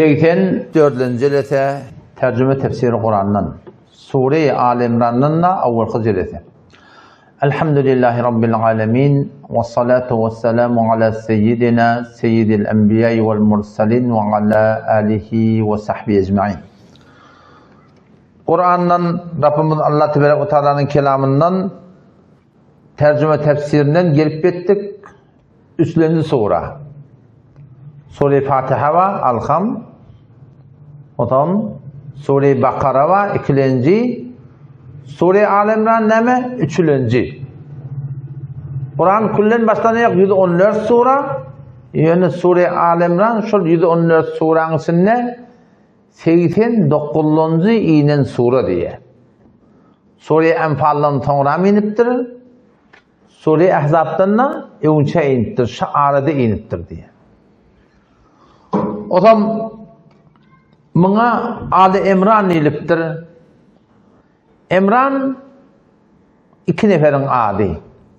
84. jelete tercüme tefsiri Kur'an'dan Sure-i Al-İmran'dan avvalki jelete. Elhamdülillahi Rabbil alemin ve salatu ve selamu ala seyyidina seyyidil enbiyayı vel mursalin ve ala alihi ve sahbihi ecma'in. Kur'an'dan Rabbimiz Allah Tebarek ve Teala'nın kelamından tercüme tefsirinden gelip ettik. Üslenci sure. Sure-i Fatiha ve Alham. Otam Sure-i Bakara ve ikilenci. Sure-i Al-İmran neme? Üçülenci. Kur'an kullen başlanıyor 114 sure. Yani Sure-i Al-İmran şu 114 suranın içinde 89. inen sure diye. Sure-i Enfal'dan sonra iniptir. Sure-i Ahzab'dan da önce iniptir. Şu arada iniptir diye. O zaman buna Al-İmran iniptir. İmran iki neferin adı.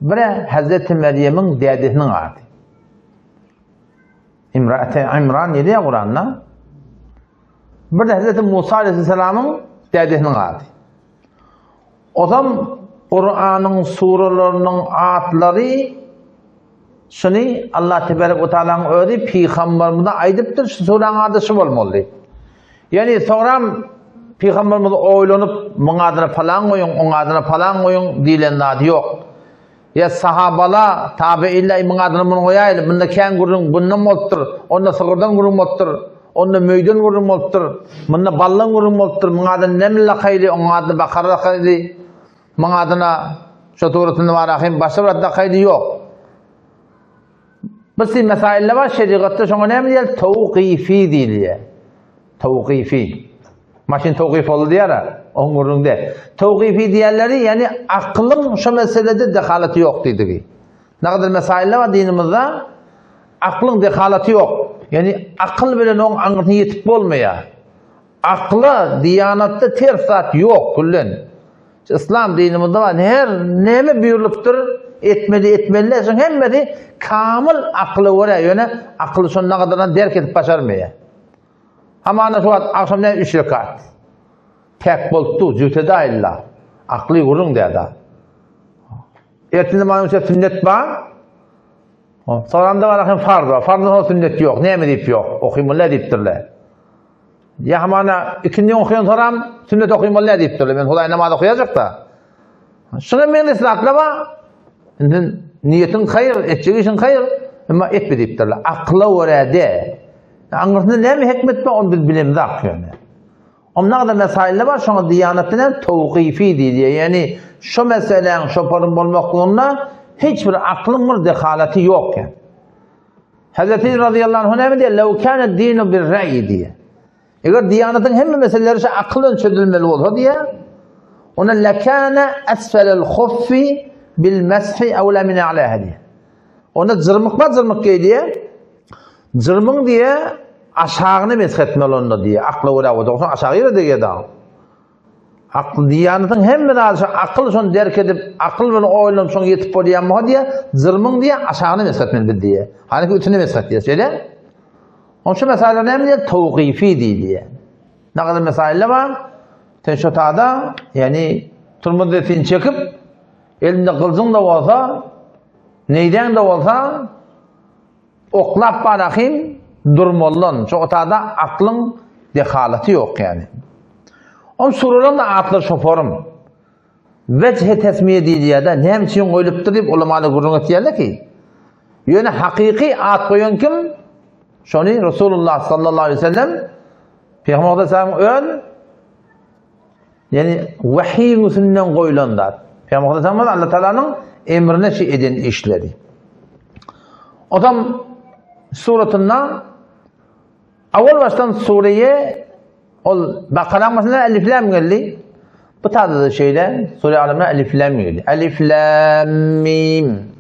Biri Hazreti Meryem'in dedesinin adı. İmran neydi ya Kur'an'da? Bir de Hazreti Musa Aleyhisselam'ın dedesinin adı. O zaman Kur'an'ın surelerinin adları şunu Allah Tebarek ve Teala'nın öyle Peygamberimize aydıptır. Şu surenin adı şu olmalı. Yani sonra Peygamberimiz oylanıp bunun adına falan koyun, onun adına falan koyun diyen adı yok. Ya sahabala tabi'illa bunun adına bunu koyaylı. Bunda ken gurun, bundan molttur. Onda sığırdan gurun molttur. Onda möyden gurun molttur. Bunda ballan gurun molttur. Bunun adına neml lakaylı, onun adına bakar lakaylı. Bunun adına şu tuğratını var akıyım, başka bir adına lakaylı yok. Biz mesaille var şeriatta şuna ne mi diyelim? Tevkifi diye. Tevkifi. Maşin tevkif oldu diyara. Onun gurunda. Tevkifi diyenleri yani aklın şu meselede dehaleti yok dedi. Ne kadar mesaille var dinimizde? Aklın dehaleti yok. Yani akıl bile onun anlatını yetip olmaya. Aklı diyanatta tersat yok kullen. İslam dinimizde var. Her neme buyuruluptur etmeliler. Hem de kamil aklı var. Yani aklı sonuna kadar derk edip başarmaya. Ama ana şu akşamdan 3 rekat. Tek boltu, zühteda illa. Aklı vurun diye da. Ertinde manumsa sünnet var. Sonra da var farz var. Farzın sünnet yok. Ne mi deyip yok. Okuyumullah deyiptirler. Ya hamana ikindi okuyan soram sünnet okuyumullah deyiptirler. Ben Huday namaz okuyacak da. Şuna men ıslatla var. Niyetin hayır, etçi işin hayır. Ama etme deyiptirler. Akla var de. Anlatında ne mi hikmet var onu biz bilimde akıyor. Onun da mesaille var şuna diyanetinden tevkifi diye. Yani şu meselenin şoparın bulmaklığında hiçbir aklın bir dehaleti yok yani. Hazreti radıyallahu anh ne mi diye? لَوْ كَانَ الدِّينُ بِالرَّأْيِ diye. Eğer diyanetin hem meseleleri aklın çözülmeli olsa diye ona لَكَانَ أَسْفَلَ الْخُفِّ بِالْمَسْحِ اَوْلَى مِنَ عَلَيْهَا diye. Ona zırmık var zırmık diye. Zırmın diye aşağını meshetmeli onda diye. Aklı uğra o aşağıya diye da. Aklı diyanetin hem de akıl son derk edip akıl ve oylam son yetip oluyamma diye zırmın diye aşağını meshetmeli diye. Hani ütünü meshet diye söyle. Onun şu meseleler ne diye? Tevkifi diye. Ne kadar meseleler var? Teşhotada yani turmuz etini çekip elinde kılcın da olsa neyden de olsa oklap bırakayım durmallan. Şu otada aklın dehaleti yok yani. O surelerin de adları şoforum. Vecih-i tesmiye diye de ne için koyuluptur deyip ulamalı gurrun etiyerler ki. Yani hakiki ad koyan kim? Şunu Resulullah sallallahu aleyhi ve sellem Peygamber Aleyhisselam ön yani vahiy müsünden koyulanlar. Peygamber Aleyhisselam Allah Teala'nın emrine şey edin işleri. O zaman suratından avval baştan sureye Bakara'nın mesela elif lam geldi. Bu tarzda şeyler Sure Al-İmran elif lam geldi. Elif lam mim.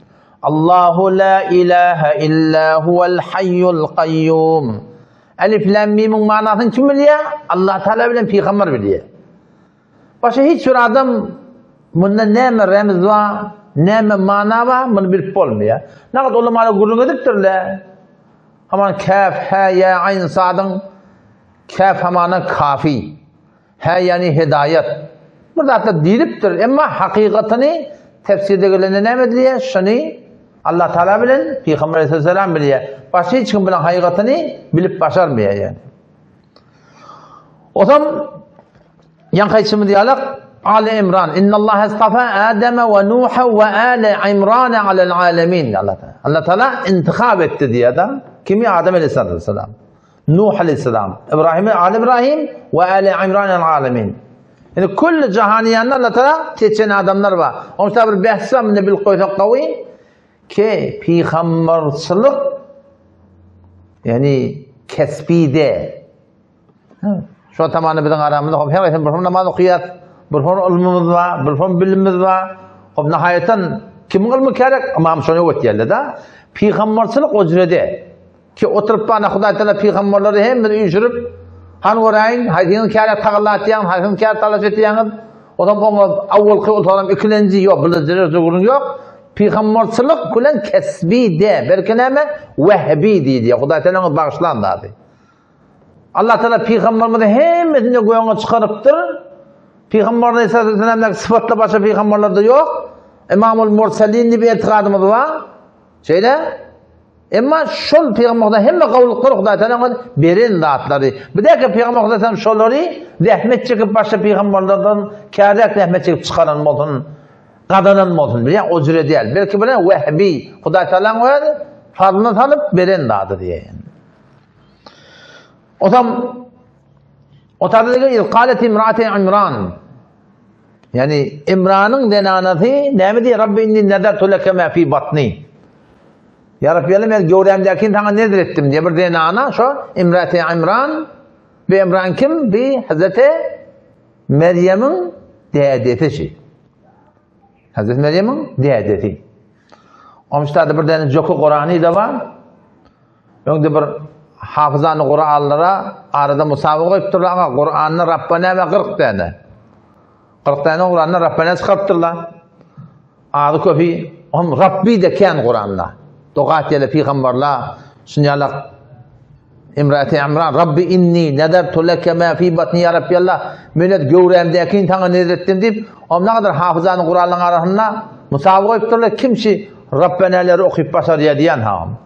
Allahu la ilahe illa huvel hayyul kayyum. Elif lam mim'in manasını kim biliyor? Allah Teala bilen Peygamber biliyor. Başka hiçbir adam bunda ne mi remz var, ne mi mana var, bunu bilip olmuyor. Ne kadar ulamalı gurur ediptirler. Aman kaf, ha, ya, ayn, sadın Kaf hamana kafi. Ha yani hidayet. Burada hatta diliptir ama hakikatini tefsirde gelene ne medliye? Şunu Allah Teala bilen, Peygamber Aleyhisselam biliye. Başka hiç kim bilen hakikatini bilip başarmıyor yani. O zaman yan kaysımı diyalog Ali İmran. İnna Allah istafa Adem ve Nuh ve Ali İmran alel alemin. Allah Teala intikab etti diye adam. Kimi? Adem Aleyhisselam. Nuh Aleyhisselam. Ali İbrahim ve Ali İmran alel alemin. Yani kull cahaniyanlar Allah Teala seçen adamlar var. Onun için bir bahsam ne bil koysak kavi ki peygamberçilik yani kesbide. Şu tamamını bizden aramızda her bir form namaz okuyat, bir form ilmimiz var, bir form bilimimiz var. Hop nihayeten kim ilmi gerek ama şunu ötüyorlar da peygamberçilik ocrede ki oturup bana Huday Teala peygamberleri hem bir uyuşturup han orayın hayatın kâre tağıllatyan, hayatın kâre talaş etyan o da bana avvalki oturan ikinci yok, bildirir zorun yok. Peygamberçilik kulen kesbide, belki neme vehbi diye Huday Teala'nın bağışlandı adı. Allah Teala peygamberimizi hemmesini göğüne çıkarıptır. Peygamber Aleyhisselam'daki sıfatla başka peygamberlerde yok. İmamul Mursalin bir etikadımız var. Ama şol peygamberde hemme kavulukları Huday Teala'nın berin zatları. Bir de ki peygamber Aleyhisselam şolları rahmet çekip başka peygamberlerden kârek rahmet çekip çıkaran olsun. Kadının olsun. Yani o cüre değil. Belki böyle vehbi. Huday Teala'nın fadlını tanıp berin zatı diye yani. O zaman o tarzda ilqalet imraate İmran. Yani İmran'ın denanatı ne mi diye Rabbi inni nezertu leke ma fi batni. Ya Rabbi ben göğremdekini sana nedir ettim diye bir denana şu imraate İmran. Ve İmran kim? Bir Hazreti Meryem'in dedesi. Hazreti Meryem'in dedesi. O işte bir tane joku Kur'an'ı da var. Yok da bir hafızanı Kur'anlara arada musabaka yaptırırlar. Kur'an'ı Rabbana ve 40 tane. 40 tane Kur'an'ı Rabbana çıkarttırırlar. Adı köpi. Rabbi de ken Kur'an'la. Doğat ile peygamberler sunyalar. İmrati İmran. Rabbi inni nezertu leke ma fi batni ya Rabbi Allah. Millet göğremdekini sana nezrettim deyip ne kadar hafızanı Kur'an'ın arasında musabaka yaptırırlar. Kimse Rabbanaları okuyup başarıya diyen ham.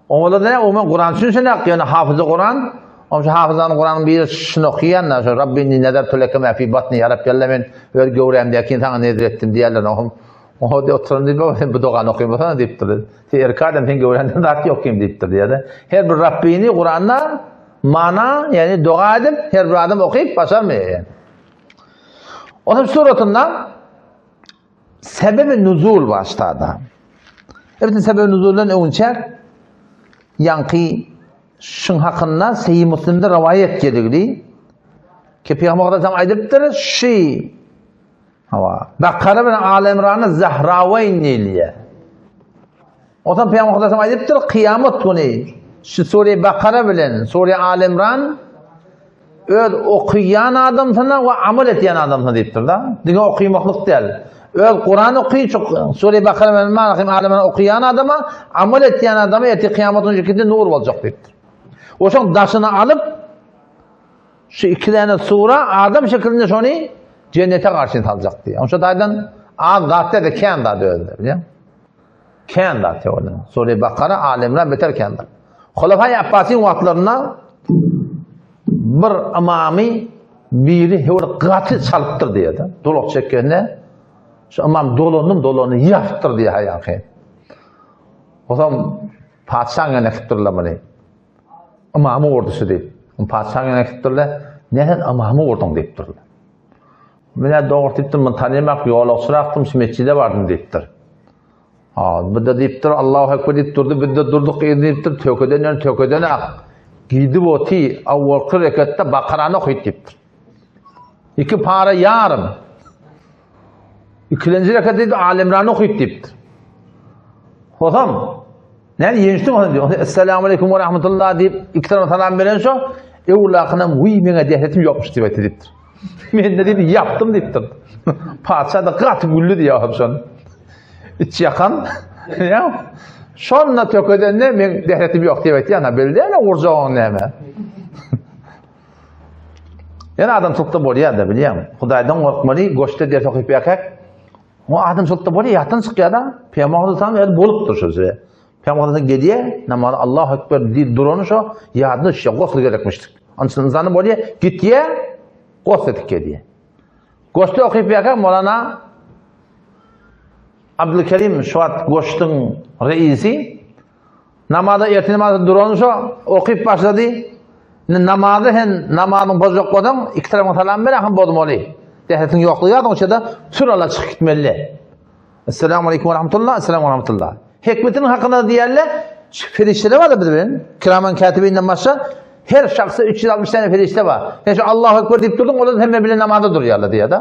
Onda da o Kur'an sünsene yani hafızı Kur'an. Ama hafızanın Kur'an'ın bir şunu okuyanlar. Rabbini nezertu leke ma fi batni ya Rabbi Allah ben öyle göğremdekini sana nezrettim diyorlar. O da oturun deyip bu doğan okuyayım sana deyip durur. Erkadem sen göğremden rahat okuyayım deyip durur ya da. Her bir Rabbini Kur'an'da mana yani dua edip her bir adam okuyup başarmıyor yani. O zaman suratında sebebi nuzul başladı. Evet sebebi nuzuldan önce yankı şun hakkında Sahih Müslim'de rivayet geldi. Ki Peygamber Aleyhisselam aydıptır Bakara ve Ali İmran'ı Zahraveyn diye. O zaman Peygamber Aleyhisselam aydıptır kıyamet günü şu Sure Bakara bilen Sure Ali İmran öyle okuyan adam sana ve amel eden adam sana deyiptir da. Diye okuymaklık değil. Öyle Kur'an okuyup Sure Bakara ve Ali İmran okuyan adama amel eden adama eti kıyametin şekilde nur olacak deyiptir. O zaman daşını alıp şu iki tane sura adam şeklinde şunu cennete karşı alacak diye. Onun için daydan zaten de kendi öyle biliyor musun? Kendi öyle. Sure Bakara Ali İmran beter kendi. Hulefai Abbasi'nin vaktlarına bir imami biri hevur gati çalıptır diye de. Doluk çekkenine şu imam dolunu yaptır diye hayakı. O zaman padişahın enektirlemeli. İmamı ordusu deyip. Padişahın enektirle neden imamı ordun deyip durdu. Mine doğru deyiptir, ben tanıyamak yolu sıraktım, sümetçide vardım deyiptir. Bir de deyiptir, Allahu Ekber deyip durdu, bir de durduk deyiptir, tökeden gidip oti, avvalki rekatta Bakara'nı okuyup deyiptir. İki para yarım. İkinci rekat deyip Ali İmran'ı okuyup deyiptir. O zaman, yani yeniştim onu diyor, Esselamu Aleyküm ve Rahmetullah deyip iki tane salam veren şu, evlakına mene dehletim yokmuş deyiptir. Ben de deyip yaptım deyiptir. Padişah da katı güllü diye yapmışım. İç yakan. Sonra tökedenle men dehletim yok deyip yana belli ne urcağın neme. Yani adamçılıkta bolýar da bilýärmi? Hudaýdan gorkmaly, goşda ders okyp ýakak. O adamçılıkta bolýar, ýatdan çykýar da. Peýgamber sallam ýa bolupdyr şo söze. Peýgamber gelýär, namaz Allahu ekber diýip durany şo, ýadyna şo gosly gerekmişdir. Ançyň zany bolýar, gitýär, gosly gelýär. Goşda okyp ýakak Molana Abdülkerim şuat goşdyň reisi namazda erti namazda durany şo, okyp başlady. Namazı hen namazın bozuk adam iki tarafına salam berakin bozmalı. Dehetin yokluğu adam da sırala çıkıp gitmeli. Esselamu aleyküm ve rahmetullah, esselamu ve rahmetullah. Hikmetinin hakkında diyerler, ferişteler var da bizim. Kiramen katibinden başla, her şahsı 360 tane ferişte var. Yani Allahu Ekber deyip durdun, o da hemen bile namazda duruyorlar diye de.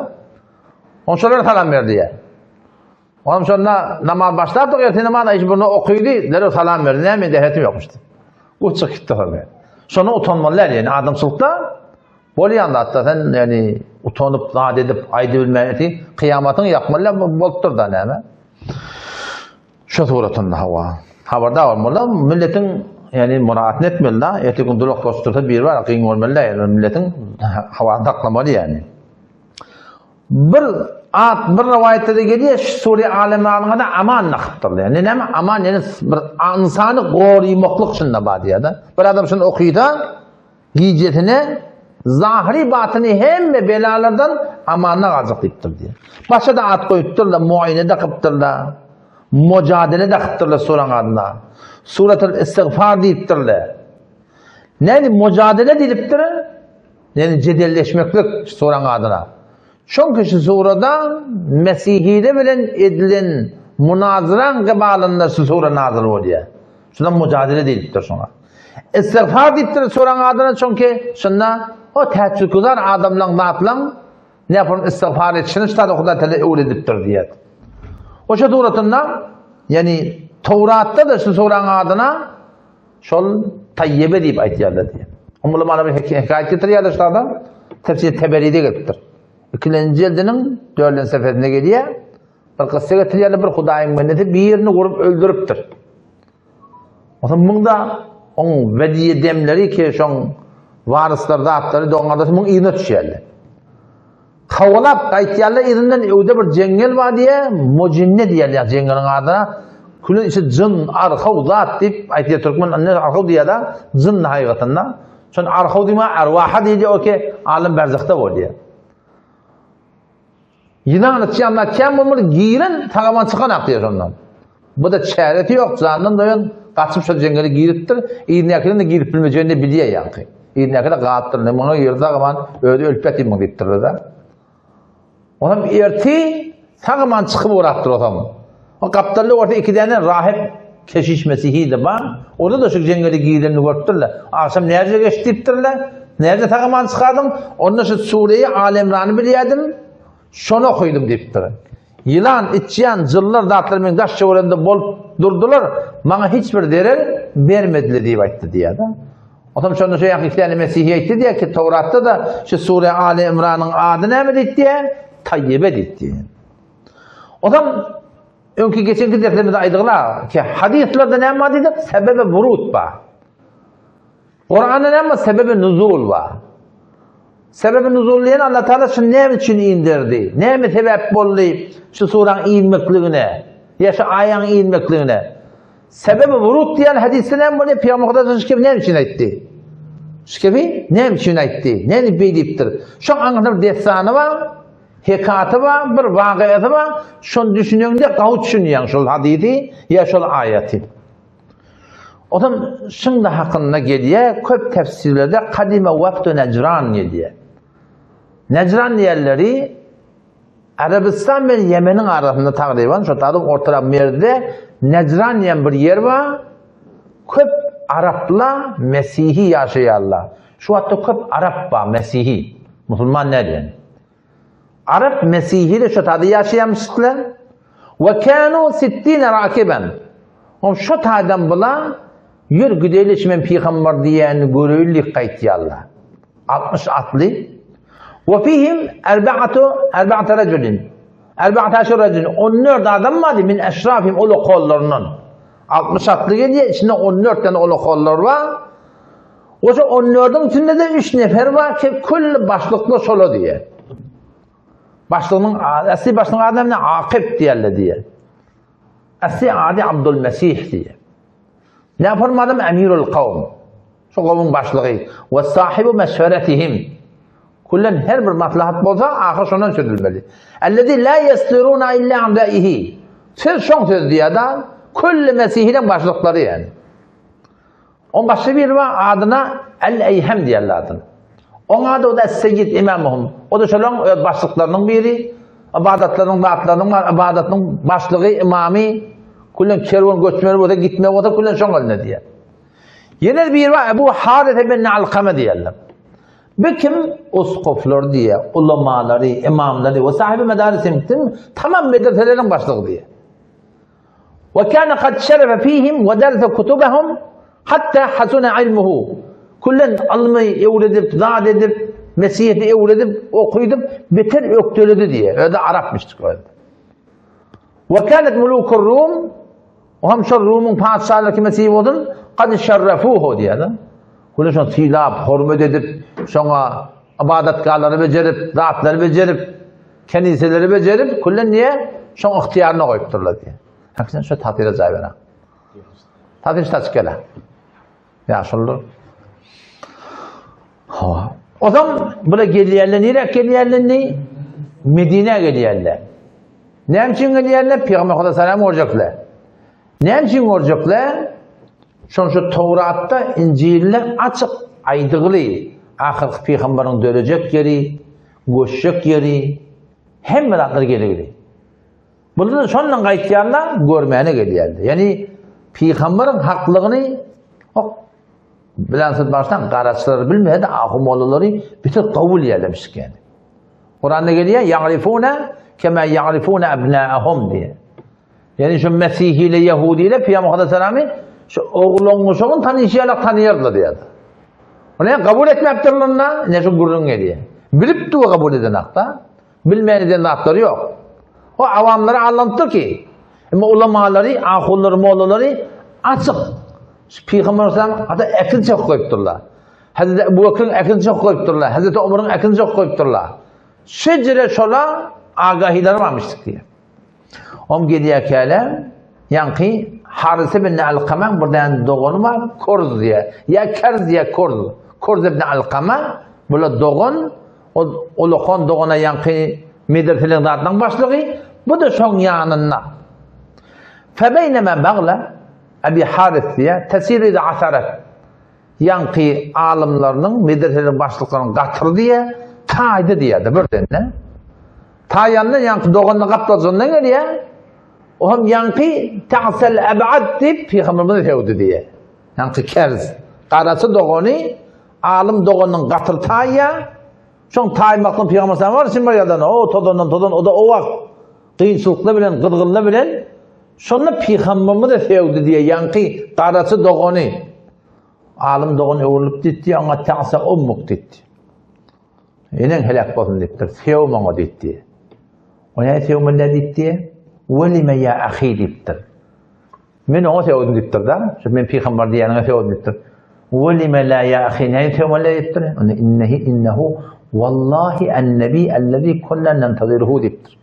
Onun sonra salam ver diye. Onun sonra namaz başlardık, erti namazda hiç bunu okuydu, deri salam verdi. Ne mi dehetim yokmuştu. Bu çık gitti tabii. Sonra utanmalılar yani adamçılıkta bolýanda hatta sen yani utanıp zat edip aýdy bilmeli kıyamatını yapmalılar bolupdur da näme şu suratında habarda bolmalı milletin yani murat etmeliler erteki doluk dosturda bir var kıyın olmalılar yani milletin hava taklamalı yani bir rivayette de geliyor Suriye alemlerine de aman nakıptır yani näme aman yani bir insanı gorymaklyk şunda badiyada bir adam şunu okuyda gijetine zahiri batını hem belalardan amanına gazıklıptır diye. Başka da at koyuptırlar, muayene de kıptırlar, mücadele de kıptırlar soran adına. Surat-ül istiğfar deyiptirler. Yani mücadele deyiptir, yani cedelleşmeklik soran adına. Çünkü şu surada Mesihide bilen edilen münazıran kıbalında şu sura nazil oluyor. Şundan mücadele deyiptir sonra. İstiğfar deyiptir soran adına çünkü şundan o teçhüküzar adamla dağıtılan ne yapalım istiğfar etişini işte Huda Teala öğretiptir diye. O şu suratında yani Tevrat'ta da şu soran adına şol tayyebe deyip aytýarlar diye. Onu bana bir hikayet getirýärler işte adam. Tefsir Teberi'de getirtir. 2-nji jildiniň 4-nji seferinde gelýär. Bir kıssa getirýärler bir Hudaýyň bendesi birini gurup öldürüpdir. O munda on vediye demleri ki şoň varyslar zatları da oňarda muň ýyna düşýärler. Hawalap gaýtýarlar ýerinden öwde bir jengel bar diýe, mujinne diýerler jengeliň adyna. Küle ise jyn arhaw zat diýip aýtýar türkmen anne arhaw diýär da, jyn haýgatynda. Şon arhaw diýme arwaha diýje o ki alim berzakda bolýar. Ýyna çyamlar kem bolmaly giýiren tagaman çykan akdyr ondan. Bu da çäreti ýok, zandan doýan gaçyp şol jengeli giýiripdir. Ýyna de giýip bilmejegini bilýär ýa-ni. İğnekle gaattir, ne bunu yırda gaman öyle ölpet imin deyiptirdi da. Onam erti sağman çıkıp uğrattır o zaman. O kaptarlı orta iki tane rahip keşiş mesihiydi ba. Orada da şu jengeli giyilerini görttürler. Akşam nerede geçti deyiptirler. Nerede sağman çıkardım? Ondan şu Suriye'yi alemranı biliyordum. Şunu koydum deyiptirler. Yılan, içyan, zırlar dağıtlarımın taş çevrende bol durdular. Bana hiçbir derer vermediler deyip ayttı diye da. O zaman şunu şey yakıştığını Mesih'e etti diye ki Tevrat'ta da şu Sure Ali İmran'ın adı ne mi diye? Tayyebe diye. O zaman önkü geçenki derslerimizde aydıklar ki hadislerde ne mi dedik? Sebebi vurut var. Kur'an'da ne mi? Sebebi nuzul var. Sebebi nuzul diyen Allah Teala şu ne için indirdi? Ne mi sebep oldu şu suranın inmekliğine? Ya şu ayağın inmekliğine? Sebebi vurut diyen hadiste ne mi? Peygamber Şikebi ne için etti? Şikebi ne için etti? Ne biliptir? Şu anlamda destanı var, hikayeti var, bir vakiyeti var. Şunu düşünüyorsun kavut düşünüyorsun şu hadisi ya şu ayeti. O zaman şimdi hakkında geliyor, köp tefsirlerde kadime vakti Necran geliyor. Necran yerleri Arabistan ve Yemen'in arasında takriben şu tadım ortada merde Necran diyen bir yer var. Köp Arapla Mesih'i yaşayarlar. Şu hatta köp Arap var Mesih'i. Müslüman ne diyen? Arap Mesih'i de şu tadı yaşayamışlar. Ve kânû 60 rakiben. O şu tadan bula yür güdeyleşmen peygamber diyen görüllük kayıtıyarlar. 60 atlı. Ve fihim 4 raculin. 14 raculin. 14 adam vardı min eşrafim ulu kollarının. 60 atlı geliyor. İçinde 14 tane ulu kollar var. Oşa 14'ün içinde de 3 nefer var ki kull başlıklı solo diye. Başlığının, asli başlığının adı ne? Akib diyerler diye. Asli adı Abdülmesih diye. Ne yapalım adam? Emirul kavm. Şu kavmin başlığı. Ve sahibi meşveretihim. Kullen her bir maslahat bolsa ahir şondan sözülmeli. Ellezî la yestirûna illa an ra'yihi. Söz şon söz diye da kull mesihiden başlıkları yani. On başka bir var adına El-Eyhem diyorlar adını. Onun adı o da Seyyid İmamuhum. O da şöyle başlıklarının biri. İbadetlerinin, ibadetin başlığı imami. Kullen kervan göçmeli o da gitmeye o da kullen şon haline diye. Yine bir var Ebu Harithe bin Alkame diyorlar. Bir kim uskuflar diye, ulamaları, imamları ve sahibi medarisim tamam medreselerin başlığı diye. Ve kâne kad şerefe fîhim ve derse kutubahum hatta hasune ilmuhu. Kullen almayı evredip, zat edip, mesihiyeti evredip, okuyup, beter öktöledi diye. Öyle Arapmıştık öyle. Ve kânet mulûkur Rum, o hem şu Rum'un padişahları ki mesihiyet olun, kad şerrefuhu diye. Kullen şunu tilap, hürmet edip, şuna ibadetkarları becerip, zatları becerip, keniseleri becerip, kullen niye? Şuna ihtiyarına koyup dururlar diye. Hakikaten şu tatile zayıfına. Tatil işte çıkıyorlar. Yaşlılar. O zaman böyle geliyorlar, nereye geliyorlar? Medine'ye geliyorlar. Ne için geliyorlar? Peygamber Aleyhisselam olacaklar. Ne için olacaklar? Şu Tevrat'ta, İncil'de açık aydıgılı. Ahir Peygamber'in dönecek yeri, göçecek yeri, hem merakları geliyor. Burada da sonundan kayıtlayanlar görmeyene geliyorlar. Yani Peygamber'in haklılığını bilansız baştan qaraçları bilmeye de ahumoluları bütün kabul yerlemiştik yani. Kur'an'da geliyor ya'rifuna kema ya'rifuna abna'ahum diye. Yani şu Mesih ile Yahudi ile Peygamber Aleyhisselam'ı şu oğlunu tanışarak tanıyırlar diye. Onu kabul etmektirler ne şu gururun geliyor. Bilip de kabul eden hakta, bilmeyen eden hakları yok. O avamlara anlattı ki ama ulamaları, ahulları, moğulları açık. Peygamber Aleyhisselam hatta ekini çok koyup dururlar. Hazreti Ebu Bekir'in ekini çok koyup dururlar. Hazreti Ömer'in ekini çok koyup dururlar. Şecere şola agahileri varmıştık diye. Om geliyor kâle yankı Harise bin Alkame buradan doğunu var Korz diye. Ya Kerz ya Korz. Korz bin Alkame böyle doğun o lokon doğuna yankı medresenin zatından başlığı bu da son yanına. Febeyneme bağla Ebi Haris diye tesiri de asaret yankı alimlerinin medresenin başlıklarının katır diye taydı diye de buradan ne? Tayanlı yankı doğunu kaptazından geliyor. O hem yankı ta'sel eb'ad deyip Peygamberimiz sevdi diye. Yankı kerz. Karası doğunu, alim doğunun katır tayya. Şun taymaklı Peygamberimiz var. Şimdi var yadan o todan o da o vakt. Kıyınçılıkla bilen, gıdgınla bilen. Şunla Peygamberimiz sevdi diye yankı karası doğunu. Alim doğunu öğürlüp ditti ama ta'sa ummuk ditti. Enen helak olsun dittir. Sevmana ditti. O ne sevmana ditti? وَلِمَ يَا أَخِي دِبْتِر من هو سيود دِبْتِر ده شوف من في خمر دي أنا سيود دِبْتِر وَلِمَ لا يا أخي نهي سيوم لا دِبْتِر إنه والله النبي الذي كنا ننتظره دِبْتِر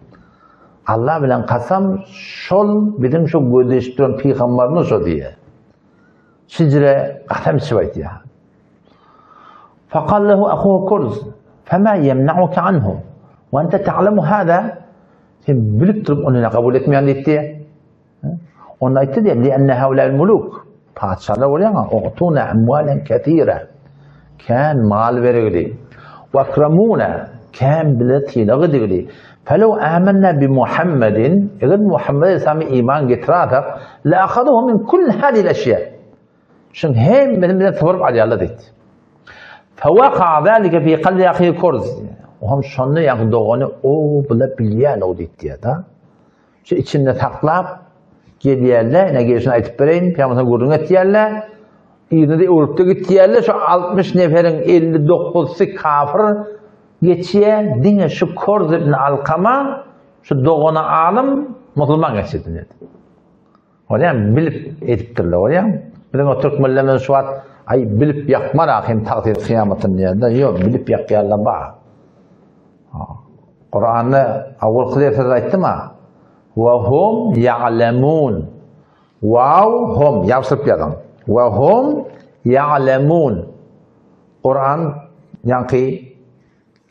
Allah bilen kasam şol bizim şu gödeştiren peygamberimiz o diye şicre qahtam şivayt ya فقال له أخوه كرز فما يمنعك عنه وأنت تعلم هذا Sen bilip durup onu kabul etmeyen etti. Onu etti diye لأن هؤلاء الملوك padişahlar oluyor ama اعطونا أموالا كثيرة كان mal verirdi. وأكرمونا كان biletiyle gıdırdı. فلو آمنا بمحمد eğer Muhammed Aleyhisselam'a iman getirerek لأخذوه من كل هذه الأشياء. Çünkü hem benim sabırıp alıyarlar dedi. فوقع ذلك في قلب أخي كرز. O hem şonlu yankı doğunu o bile bilyen o diye da. Şu içinde taklap geliyerler, ne gelişini aytıp vereyim, Peygamber'in gurrunu etiyerler, İğne de uğrupta gitiyerler, şu 60 neferin 59'u kafir geçiye, dine şu Korz ibn Alkama, şu doğunu alim, Müslüman geçirdin dedi. Oraya bilip ediptirler oraya. Bir de o Türk müllemin şu an Ay bilip yakma rahim takdir kıyametin yerinde. Yok bilip yakayarlar bak. Kur'an'ı avul kılıyatı aytti mı? Ve hum ya'lemun. Vav hum yapsıp yadın. Ve hum ya'lemun. Kur'an yankı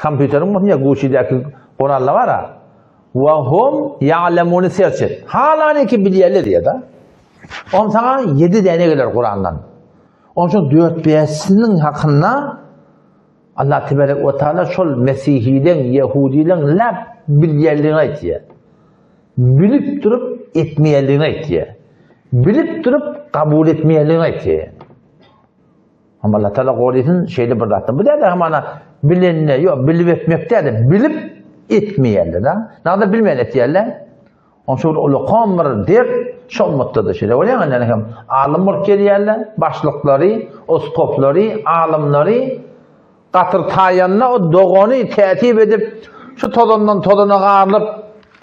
kompüterin muhtemelen guşideki Kur'an'la var ha. Ve hum ya'lemun'u search et. Hala ne ki biliyerler diye da. Onun sana 7 tane gelir Kur'an'dan. Onun için 4-5'sinin hakkında Allah Tebarek ve Teala şol Mesihiden, Yahudilen lab biliyerliğine aytiyor. Bilip durup etmeyerliğine aytiyor. Bilip durup kabul etmeyerliğine aytiyor. Ama Allah Teala kavlisin şeyle bırdattı. Bu da hemen bilenine yok, bilip etmekte de bilip etmeyerler da. Nerede bilmeyen etiyerler? Onun için ulu kamır der, şol mutludur şeyler. Öyle yani alim murkeliyerler, başlıkları, oskopları, alimleri katır tayanına o doğunu tertip edip şu todundan toduna ağırlıp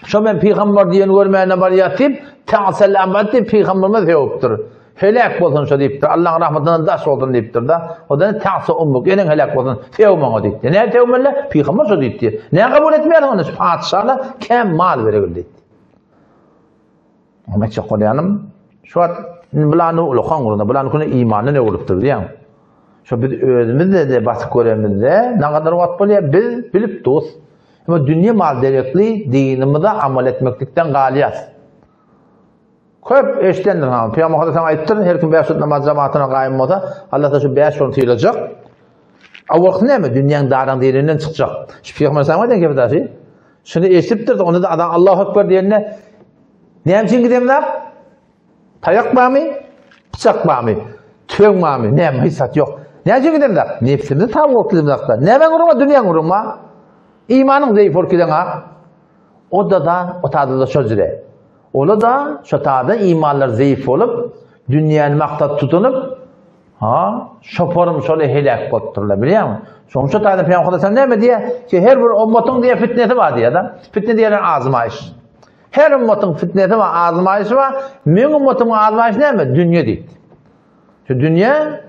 şu ben peygamber diyen görmeyene var yatip ta'sel amad deyip peygamberime tevuptur. Helak olsun şu deyiptir. Allah'ın rahmetinden daş oldun deyiptir da. O da ta'sa ummuk. Enen helak olsun. Tevmana deyiptir. Ne tevmenle? Peygamber şu deyiptir. Ne kabul etmeyelim onu? Padişahla kem mal verebilir deyiptir. Ama çok konuyanım. Şu an bulanı ulukan kurunda. Bulanı konu imanı ne oluptur diyem. Şu biz özümüzde de basit göremizde ne kadar vat buluyor biz bilip dost. Ama dünya mal derekli dinimizde amel etmeklikten galiyaz. Köp eştendir ha. Peygamber Hazretleri ayettir her gün 5 namaz cemaatine kaim olsa Allah da şu 5 son tıyılacak. O vakit ne mi? Dünyanın dağdan derinden çıkacak. Şu Peygamber sana ne gibi taşı? Şunu eşittir de onu da adam Allahu Ekber diyenine ne için gideyim lan? Tayak mı mı? Bıçak mı? Tüyün mı? Ne mi? Hissat yok. Ne için gideyim lan? Nefsimizi tabi okudum da. Ne ben kuruma? Dünyanın kuruma. İmanın zayıf orkiden ha. O da o tadı da sözüre. Ola da şu tadı imanlar zayıf olup dünyanın maktat tutunup şoporum şöyle helak botturlar biliyor musun? Sonuçta tadı Peygamber sen ne mi diye ki her bir ummatın diye fitnesi var diye da. Fitne diye azmayış. Her ummatın fitnesi var, azmayışı var. Min ummatın azmayışı ne mi? Dünya değil. Şu dünya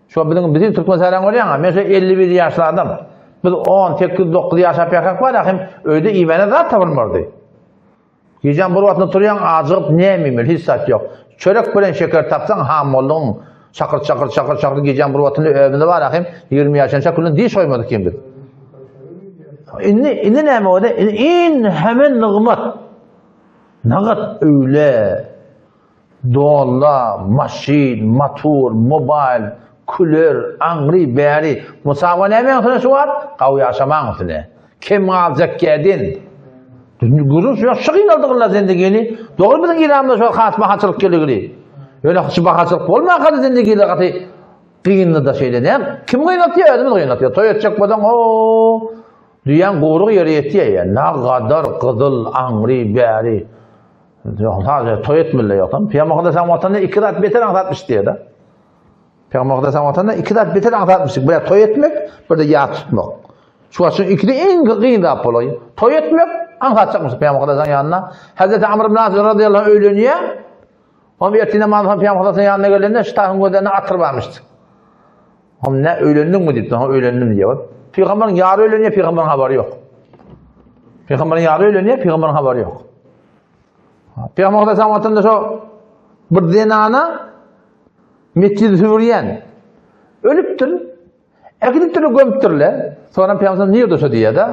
şu bizim Türk mesela oluyor ya. Mesela 51 yaşlı adam. Biz 10, 8, 9 yaşa yakak var ya. Öyle imana da tapılmırdı. Gecen bir vatını turuyan ağzıqıp ne emimil? Hissat yok. Çörek bilen şeker tapsan ham oldun. Çakır gecen bir vatını övünde var ya. 20 yaşın şakılın diş oymadı kim bilir. İndi ne mi o da? İn hemen nığmat. Nağat öyle doğalla, maşin, motor, mobil, külür, angri, beri. Musawa ne mi şu var? Qav yaşaman üstüne. Kim alacak gedin? Gurur şu şıqin aldıqlar zindagini. Doğru bizim İran'da şu xatma haçılık geligili. Öyle xıçı baxaçılık olma qadı zindagiyle qatı qiyinli da şeyle ne? Kim qaynatıyor? Adamı qaynatıyor. Toy etcek badan o duyan qoruq yeri yetiyor ya. Ne kadar qızıl, angri, beri. Sadece toy etmirler yok. Peygamber Hazretleri vatanına 2 kat beter anlatmış diye de. Peygamber Hazretleri vatanına 2 kat beter anlatmıştık. Böyle toy etmek, böyle yağ tutmak. Şu aslında ikide en kıyın da olayı. Toy etmek anlatacakmış Peygamber Hazretleri'nin yanına. Hazreti Amr ibn As radıyallahu anh öyleniyor. Onun ertine manzara Peygamber Hazretleri'nin yanına geldiğinde ştahın gözlerine atır vermiştik. Onun ne öğlendin mi deyip, öğlendim diye. Peygamberin yarı öğleniyor, Peygamberin haberi yok. Peygamberin yarı öğleniyor, Peygamberin haberi yok. Peygamber Hazretleri vatanında şu bir zenana Mescid-i Hürriyen ölüptür. Ekiliptür, gömüptürler. Sonra Peygamber niye diyorsa diye de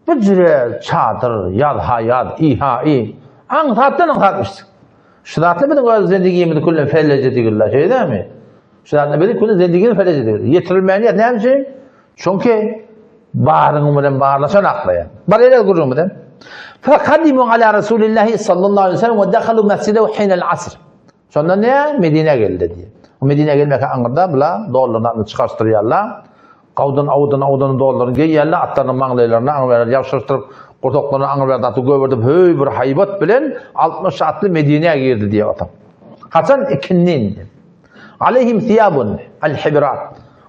bir çadır, yad hayat, ihai anlatmıştık. Şıratlı bir de zendegiyimizi kullen fellece diyorlar. Şey değil mi? Şıratlı bir de kullen zendegiyini fellece diyorlar. Yetirilmeyen ne için? Çünkü bağrını bağırlaşan aklaya. Barayla kurumu den. فَقَدِمُوا عَلَى رَسُولِ اللّٰهِ sallallahu aleyhi ve sellem وَدَخَلُوا مَسْجِدَهُ حِينَ الْعَصْرِ. Sonra ne? Medine geldi diye. O Medine gelmek anında bula dolarlarını çıkarttırıyorlar. Qavdan avdan dolarlarını giyerler, atlarının mağlaylarını anıverler, yavşırtırıp kurtoklarını anıverler, atı göbürdüp höy bir haybat bilen 60 atlı Medine'ye girdi diye atam. Hasan ikinin. Aleyhim thiyabun al-hibrat.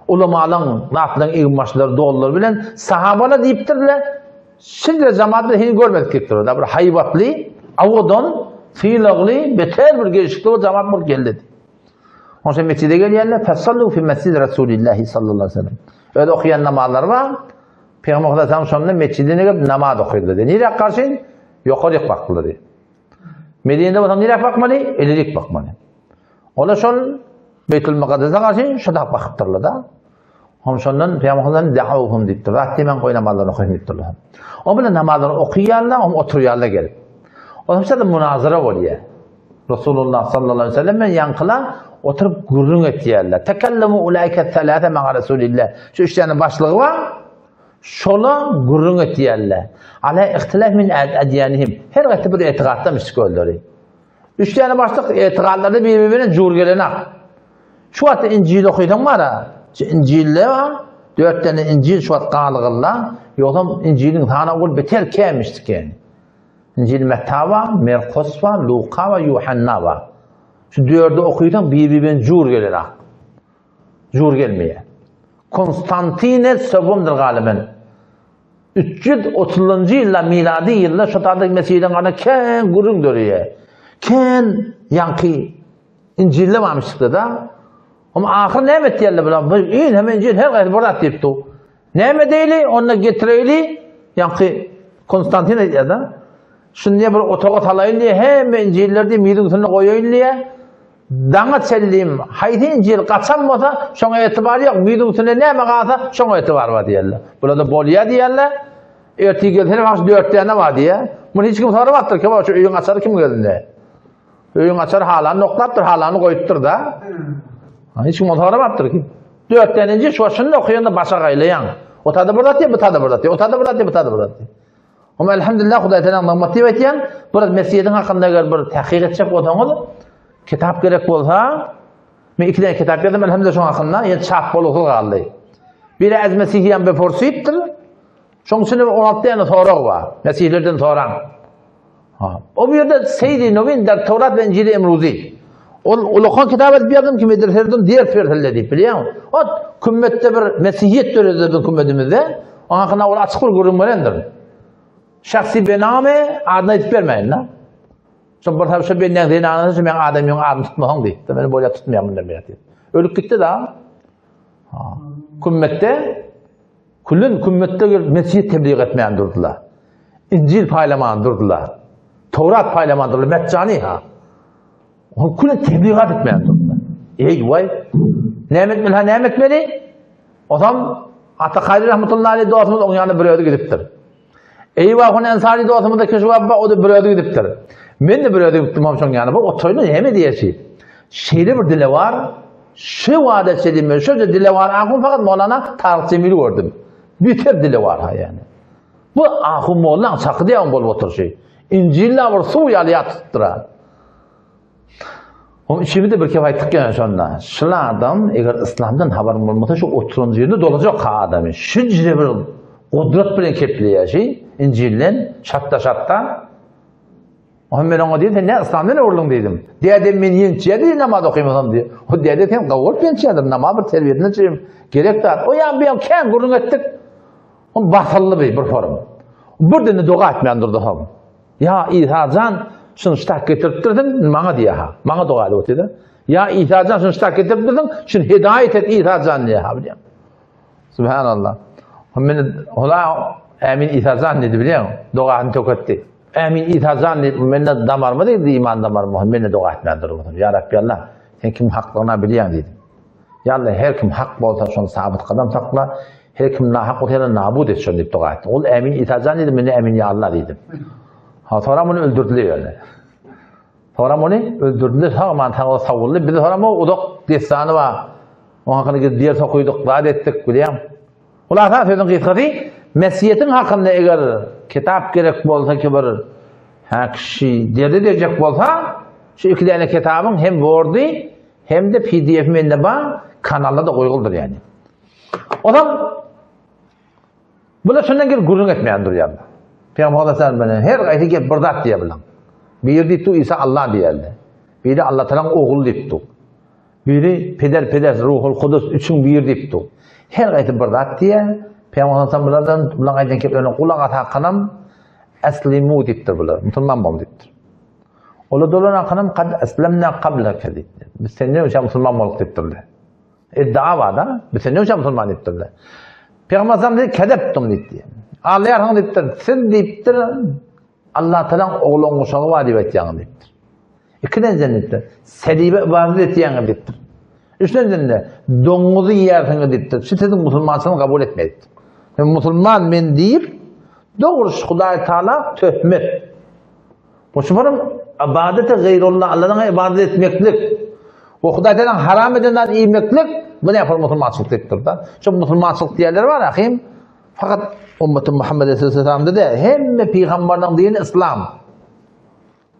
Ulamaların, natların ilmaşları, dolarları bilen sahabana deyiptirler. Şimdi zamanında hiç görmedik tekrar. Bir hayvatlı, avdan, fiilaglı, beter bir gelişikliği o zaman geldi. Onun için mescide geliyorlar. Fesallu fi mescid Resulillah sallallahu aleyhi ve sellem. Öyle okuyan namazlar var. Peygamber Aleyhisselam sonunda mescidine gelip namaz okuyordu. Nereye karşıyın? Yukarı bakmalı. Medine'de adam nereye bakmalı? İlerik bakmalı. Ola son Beytül Mukades'e karşıyın şudak bakıptırlar da. Onun sonundan Peygamber Aleyhisselam da'uhum deyiptir. Rahtimen koy namazlarını okuyun deyiptir. O böyle namazlarını okuyorlar, o oturuyorlar gelip. O zaman münazara oluyor. Resulullah sallallahu aleyhi ve sellem'e yankıla oturup gurrun etiyerler. Tekellemu ulaike thelâfe ma'a Resulillah. Şu üç tane başlığı var. Şola gurrun etiyerler. Ala ihtilaf min edyanihim. Her gayet bir etiqatda müşküldür. Üç tane başlık etiqatlarda birbirine cur gelenek. Şu at İncil okuydan var ha. İncil'le var. 4 tane İncil şu at qalıqlar. Yoxam İncil'in tana ol beter kelmişdik yani. İncil Metta var, Merkos var, Luka var, Yuhanna var. Şu 4'ü okuydan birbirine cur gelenek. Cur gelmeye. Konstantine Sövüm'dür galiben. 330 yılla miladi yılla şu tarzda Mesih'den kana ken gurun dörüye. Ken yankı İncil'le varmıştı da. Ama ahir ne ettiyerler bula? İyin hemen İncil her gayet burada deyipti. Ne edeyli? Onunla getireyli yankı Konstantine ya da. Şimdi bir otoqat alayın diye hem İncil'lerde midin üstüne koyayın diye. Dana çellim, haydi İncil kaçan olsa şuna etibarı yok. Midin üstüne ne mi kalsa şuna etibar var diyorlar. Burada bolya diyorlar. Ertesi geldiğinde bak 4 tane var diye. Bunu hiç kim sormaktır ki şu öyün açarı kim geldi? Öyün açarı halanı noklattır, halanı koyuttur da. Hiç kim sormaktır ki. 4 tane İncil şu şunu okuyan da başa gaylayan. O tadı burada diye, bu tadı burada diye. O tadı burada diye, bu tadı burada diye. Ama elhamdülillah Huday Teala'nın motive etiyen, burada Mesih'in hakkında bir tahkik edecek olsanız, kitap gerek olsa, ben 2 tane kitap yazdım elhamdülillah şunun hakkında, yani çap boluğu kaldı. Biri az Mesih'in bir forsiyittir, şunun içinde 16 tane soru var, Mesih'lerden soran. O bir yerde Seyyid-i Novin der Tevrat ve İncil-i Emruzi. Ulukan kitabet bir adım ki medreselerden diğer fertelle deyip biliyor musun? O kümmette bir Mesihiyet döneminde kümmetimizde, onun hakkında o açık bir görünmelendir. Şahsi bename adına hiç vermeyin la. Sonra bir tabi şu benden deyin anladın ben adamın adını tutmam diye. Beni böyle tutmayamın demeye diye. Ölüp gitti da. Kümmette kullun kümmette Mesih'i tebliğ etmeyen durdular. İncil paylaman durdular. Tevrat paylaman durdular. Meccani ha. Kullun tebliğat etmeyen durdular. Ey vay. Nimet milha nimet veri. O zaman Atakayri rahmetullahi aleyhi duasımız onun yanına bir ödü gidiptir. Eyvah onun ensari dostumda köşe var o da böyle gidiptir. Men de böyle gittim hamşon yani bu otoylu hem diyesi. Şeyde bir dile var. Şu vade sedime şu dile var. Ahun fakat Mevlana Tarık Cemil'i gördüm. Biter dile var ha yani. Bu ahun Mevlana sakı diye bol otur şey. İncil'le var su yalıya tutturan. O şimdi bir kefayet tıkken sonra. Şu adam eğer İslam'dan haber olmasa şu oturun yerinde dolacak ha adamı. Şu cire bir kudret bilen kepliğe şey. İncil'den şatta. O ben ona dedim ne İslam'dan orlun dedim. Dedim men yeniçiye de namaz okuymasam diye. O dedi sen kavur pençedir namaz bir terbiyetine çerim. Gerek de o yan bir ken gurun ettik. O batıllı bir form. Buradan dua etmeyen durdu ham. Ya İsa'can şunu ştak getirttirdin bana diye ha. Bana dua et dedi. Ya İsa'can şunu ştak getirttirdin şunu hidayet et İsa'can diye ha biliyorum. Subhanallah. Men ola Amin İsa'can dedi biliyor musun? Duanı tokattı. Amin İsa'can dedi. Men de damar mı dedi iman damar mı? Men de dua etmeyen durdu. Ya Rabbi Allah sen kim hakkına biliyorsun dedim. Ya Allah her kim hak bolsa şunu sabit kadam sakla. Her kim nahak olsa nabud et şunu deyip dua etti. Ol Amin İsa'can dedi. Men de Amin ya Allah dedim. Sonra bunu öldürdüler öyle. Sonra bunu öldürdüler. Sonra mantığı savuldu. Bir de sonra o uduk destanı var. O hakkında diğer sokuyduk, vaat ettik biliyor musun? Ular ta sözün kıskası, Mesih'in hakkında eğer kitap gerek bolsa ki bir kişi derdi diyecek bolsa, şu 2 tane kitabın hem Word'u hem de PDF'in de var, kanalda da koyuldur yani. O zaman bu da şundan geri gurur etmeyen duruyor. Peygamber Aleyhisselam her gayeti gelip burada diye bilen. Bir deyip İsa Allah diyeldi. Biri Allah Teala'nın oğlu deyip biri peder Ruhul Kudüs üçün bir deyip her gayeti burada diye Peygamber Aleyhisselam bulan aydan keplerine kulak at hakkınam eslimu deyiptir bular. Müslüman bol deyiptir. Ola dolan akınım kad eslemna qablaka deydi. Biz senden önce Müslüman bolup deyiptirdi. İddia var da, biz senden önce Müslüman deyiptirdi. Peygamber Azam dedi, kedeptim deyipti. Ağlayarhan deyiptir, siz deyiptir, Allah Teala'nın oğlun uşağı var deyiptir. İkiden deyiptir, seribe ibadet ettiğini deyiptir. Üçüncüden de, donuzu yersiniz deyiptir. Sizin Müslümansını kabul etmeyiptir. Müslüman men deyip, doğrusu Hudayi Teala töhmet. Bu şufarım, ibadete gayrullah, Allah'dan ibadet etmeklik. O Hudayi Teala'nın haram edenden iyimeklik, bu ne yapar Müslümançılık deyiptir da. Çünkü Müslümançılık diyenler var akıyım. Fakat Ümmet-i Muhammed Aleyhisselam'da da hem peygamberden dini İslam.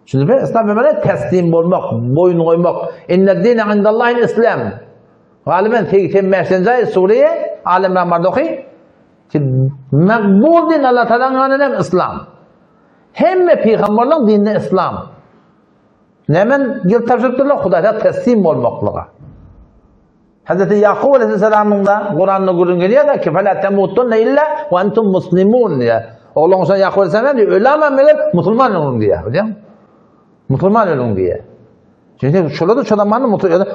Şimdi ben İslam demeli teslim olmak, boyun koymak. İnne dine indallahil İslam. Galiben Peygamber Mersencai Suriye Alem Rahmar'da okuyayım. Makbul din Allah Teala'nın hem İslam. Hem peygamberden dini İslam. Hemen gel tavsiyelerle Hudaya teslim olmaklığa. Hazreti Yakub Aleyhisselam'ın da Kur'an'da görün geliyor da ki فَلَا تَمُوتُنَّ إِلَّا وَاَنْتُمْ مُسْلِمُونَ diye. Oğlum sen Yakub Aleyhisselam diyor, ölemem Müslüman olun diye. Müslüman olun diye. Çünkü şurada da çoğlamanın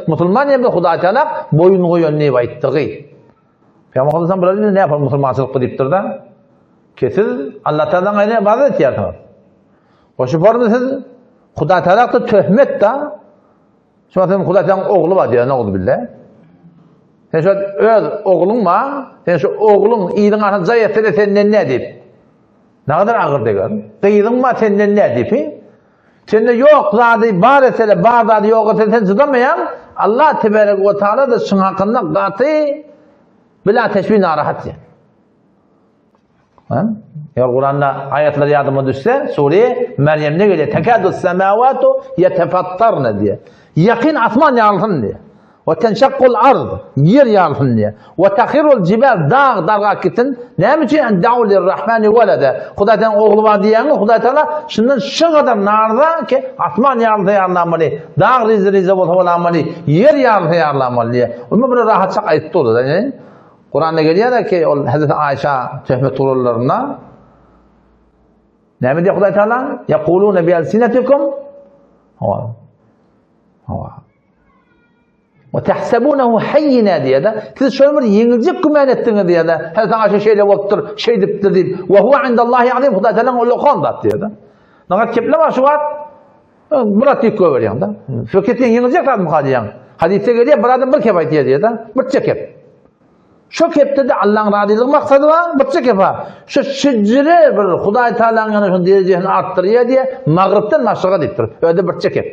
Müslüman yerinde Huda Teala boyun koyuyor ne bayittiği. Peygamber Aleyhisselam böyle ne yapar Müslümançılık deyiptir da? Kesin Allah Teala'nın aynı ibadet ediyor. O şu formu siz Huda Teala da töhmet da. Şu an Huda Teala'nın oğlu var diyor, ne oldu billahi? Sen şu öz oğlun var, sen şu oğlun iyiliğin arasında zayıftı senden ne deyip? Ne kadar ağır diyor. Kıydın var senden ne deyip? Sende yok zaten var esele, var zaten yok esele sen zıdamayan Allah Tebarek ve Teala da şun hakkında katı bila teşbih narahat ya. Ya Kur'an'da ayetler yardıma düşse Suriye Meryem'de geliyor. Tekadus semavatu yetefattarne diye. Yakın asman yarılsın diye. Ve tenşakkul ard, yer yarılsın diye. Ve tahirul cibel, dağ gitsin. Ne için en da'u lirrahmani velede. Hudaytan oğlu var diyen Huday Teala şundan şu kadar narda ki asman yarılsa yarılamalı. Dağ rize olamalı. Yer yarılsa yarılamalı diye. Ama böyle rahatça ayette olur. Kur'an'da geliyor da ki Hazreti Ayşe töhmet olurlarına ne mi diyor Huday Teala? Yekulune bi elsinetikum hava. Ve tehsebunehu hayyina diye de siz şöyle bir yenilecek gümen ettiniz diye de Hazreti Ayşe şeyle vakıttır, şey diptir deyip ve huve indallahi azim Huday Teala'nın öyle kondat diye de. Nakat keple var şu var Murat deyip görüyorsun da. Fıkhetin yenilecek tabi mukadiyen. Hadiste geliyor buradan bir kepayt diye de bir çekep. Şu kepte de Allah'ın razılığı maksadı var, bıçak yapar. Şu şıccırı bir Huday Teala'nın şunu diyeceğini arttırıyor diye mağrıptan maşrağa deyiptir. Öyle bıçak yap.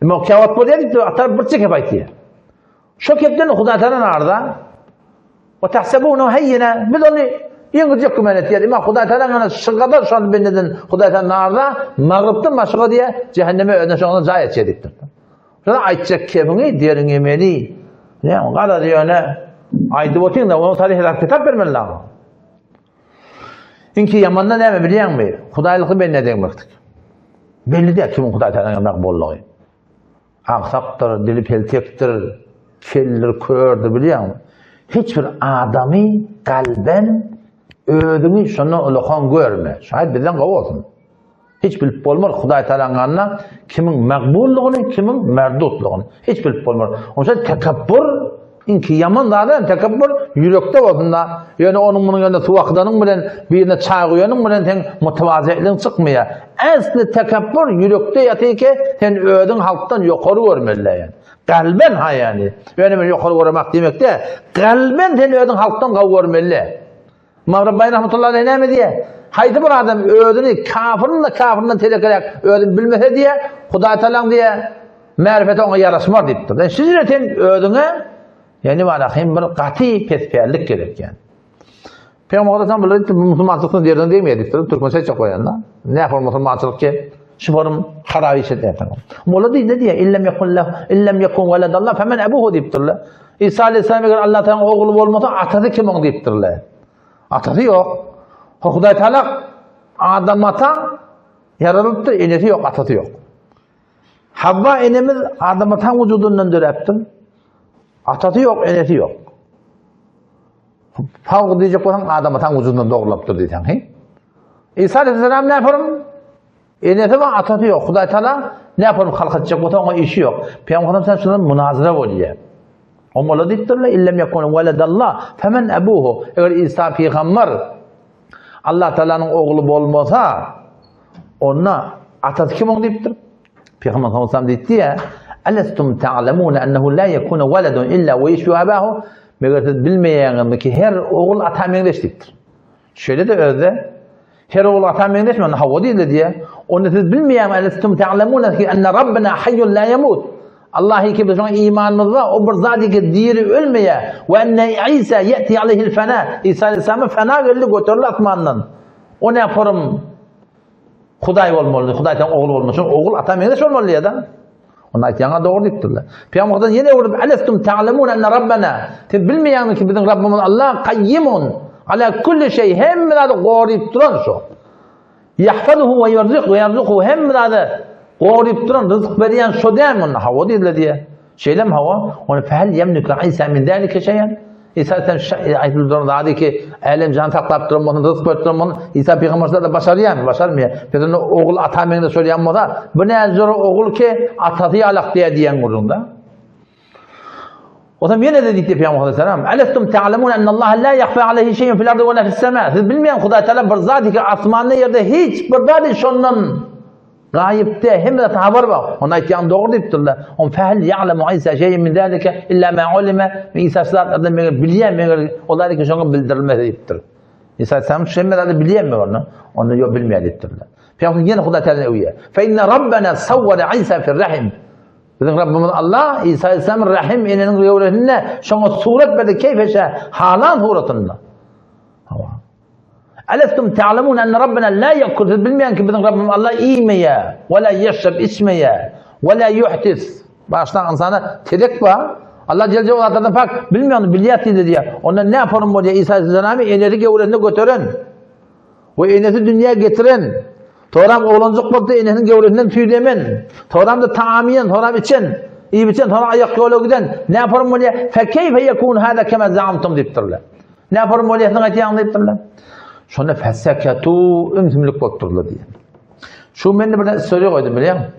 Ama kavat bu diye deyiptir, atar bıçak yapar diye. Şu kepten Huday Teala'nın arda ve tahsebunehu hayyina biz onu yengecek kümenet diye. Ama Huday Teala'nın şıkkada şu an bendeden Huday Teala'nın arda mağrıptan maşrağa diye cehenneme ödene şu anda zayet şey deyiptir. Şuna aytacak kepini diyerin yemeli. Ne o kadar diyor ne? Aydı botin da onu tarihler kitap vermen lazım. İnki Yaman'da ne mi biliyor musun? Hudaylıkı ben ne demektik? Belli değil kimin Huday Teala'nın makbulluğu. Aksaktır, dili peltektir, kellir, kördür biliyor musun? Hiçbir adamı kalben ödümü şunu ulukan görme. Şahit bizden kav olsun. Hiç bilip olmaz Huday Teala'nın kimin makbulluğunu, kimin merdutluğunu. Hiç bilip olmaz. Onun için tekabbür İnki yaman da tekabbür yürekte olsun da yani onun bunun yanında tuvakdanın bilen birine çağıyanın bilen sen mutavaziliğin çıkmıyor. Asli tekabbür yürekte yatıyor ki sen ödün halktan yukarı görmeli yani. Kalben ha yani. Yani ben yukarı görmek demek de kalben sen ödün halktan kav görmeli. Mağribbayi rahmetullahi aleyh ne diye? Haydi bir adam ödünü kafirinden telekerek ödün bilmese diye Huday Teala diye marifete ona yarasmaz deyiptir. Yani siz üreten ödüne yani var ahim bir kati pesperlik gerek yani. Peygamber Aleyhisselam böyle Müslümanlıkın yerden değil mi yediktir? Türkmense çok koyanlar. Ne yapar Müslümanlık ki? Şu form haravişet yapar. Mola değil ne diye? İllem yakun veledallah femen ebuhu deyiptirler. İsa Aleyhisselam'a göre Allah Teala'nın oğlu olmasa atası kim onu deyiptirler. Atası yok. Huday Teala Adam'ata yarılıptır, enesi yok, atası yok. Havva enemiz Adam'atan vücudundan döreptir. Atası yok, enesi yok. Havva diyecek olan Adam'atan vücudundan doğrulaptır diyeceksin. İsa Aleyhisselam ne yaparım? Enesi var, atası yok. Huday Teala ne yapalım halk edecek? Ona işi yok. Peygamber sen şundan münazara oluyor. Onlarla diktirler. İllem yakunu veledallah. Femen ebuhu. Eğer İsa peygamber Allah Teala'nın oğlu olmasa ona atası kim onu diktir? Peygamber sallallahu dedi ya Elestum ta'lemune ennehu la yekunu veledun illa ve yeşyu abahu. Meğer bilmeyen ki her oğul ata mendeşliktir. Şöyle de öyle. Her oğul ata mendeş mi? Havva değil diye. Onu siz bilmeyen elestum ta'lemune ki enne Rabbena hayyun la yemut. Allah'ı ki bizim imanımız var. O bir zati ki diri ölmeye ve enne İsa yeti aleyhil fena. İsa Aleyhisselam'ın fena verildi götürülü atmandan. O ne yaparım? Huday olmalı. Huday'tan oğul olmalı. Çünkü oğul ata mendeş olmalı ya da. Onlar yana doğru diktirler. Peygamber'den yine vurup elestum ta'lemun enne Rabbena. Siz bilmeyen ki bizim Rabbimiz Allah qayyimun ala kulli şey. Hem de qorib duran şu. Yahfazuhu ve yerzuquhu hem de qorib duran rızık veren şu değil mi? Hava değil diye. Şeyle mi hava? Onu fehel yemliku İsa min zalika şeyen. İsa sen ayetli durumda dedi ki alem can taklap durum onu rızık verdirim onu. İsa peygamberler de başarıyor mu? Başarmıyor. Peki oğul atamını söyleyen mi da? Bu ne zor oğul ki atası alak diyen gurunda. O zaman yine dedik ki Peygamber Aleyhisselam elestum ta'lemun enne Allah la yakhfa aleyhi şey'un fil ardı ve la fis sema. Siz bilmeyen Huday Teala bir zat ki asmanda yerde hiç bir zat şondan gayipte hem de haber var. Ona aytyan doğru deyiptirler. On fehel ya'lemu İsa şey'in min zalika illa ma ulime. İsa sallallahu bilyen olayı ki şonu bildirilmez deyiptir. İsa sallallahu şeyleri bilyen onu. Onu yok bilmeyen deyiptirler. Peygamber yine Huday Teala uyuyor. Fe inne Rabbena savvara İsa fi'r rahim. Bizim Rabbimiz Allah İsa Aleyhisselam'ın rahim eninin rivayetinde şuna suret verdi keyfeşe halan suretinde. Elestum ta'lemun enne Rabbena la yakul. Bilmeyen ki bizim Rabbimiz Allah yemeye ve la yeşreb içmeye ve la yuhtis. Baştan insana terek var. Allah Celle Celaluhu'dan bak bilmeyen biliyat dedi diye. Ondan ne yaparım bu diye İsa Aleyhisselam'ı eneri gevurende götürün. Ve enesi dünyaya getirin. Toram oğlancık buldu eninin gevurenden tüylemin. Toram da tamiyen, toram için. İyi biçen, toram ayak yolu giden. Ne yaparım bu diye? Fekeyfe yekun hâda keme zaamtum deyiptirler. Ne yaparım bu diye? Sana deyiptirler. Şuna fessekatu ümtümlük bokturlar diye. Şu ben de bir soru koydum biliyor musun?